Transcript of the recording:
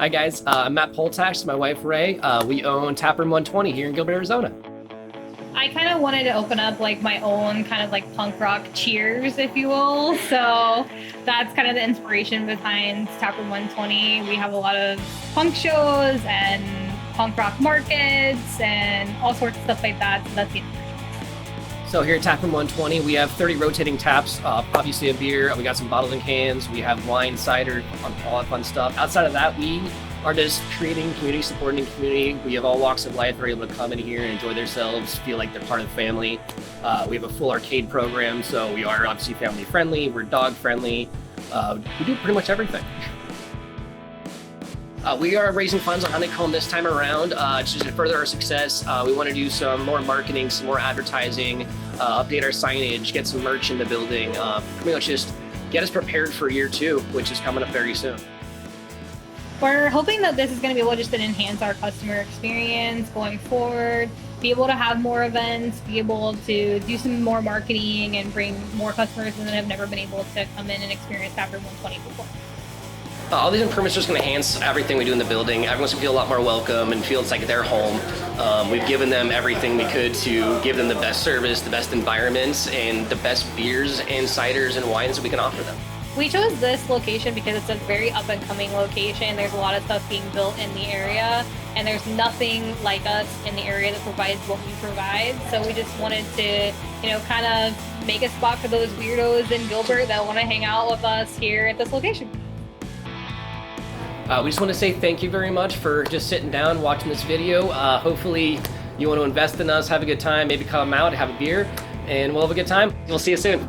Hi guys, I'm Matt Poltax, my wife Ray. We own Taproom 120 here in Gilbert, Arizona. I kind of wanted to open up like my own kind of like punk rock cheers, if you will. So that's kind of the inspiration behind Taproom 120. We have a lot of punk shows and punk rock markets and all sorts of stuff like that. So that's the inspiration. So here at Taproom 120, we have 30 rotating taps, obviously a beer, we got some bottles and cans, we have wine, cider, all that fun stuff. Outside of that, we are just creating community, supporting the community. We have all walks of life. They're able to come in here and enjoy themselves, feel like they're part of the family. We have a full arcade program, so we are obviously family friendly, we're dog friendly. We do pretty much everything. We are raising funds on Honeycomb this time around just to further our success. We want to do some more marketing, some more advertising, update our signage, get some merch in the building, pretty much just get us prepared for year 2, which is coming up very soon. We're hoping that this is going to be able to just enhance our customer experience going forward, be able to have more events, be able to do some more marketing and bring more customers that have never been able to come in and experience Taproom 120 before. All these improvements are just going to enhance everything we do in the building. Everyone's going to feel a lot more welcome and feel it's like their home. We've given them everything we could to give them the best service, the best environments, and the best beers and ciders and wines that we can offer them. We chose this location because it's a very up-and-coming location. There's a lot of stuff being built in the area, and there's nothing like us in the area that provides what we provide. So we just wanted to, kind of make a spot for those weirdos in Gilbert that want to hang out with us here at this location. We just want to say thank you very much for just sitting down, watching this video. Hopefully you want to invest in us, have a good time, maybe come out, have a beer, and we'll have a good time. We'll see you soon.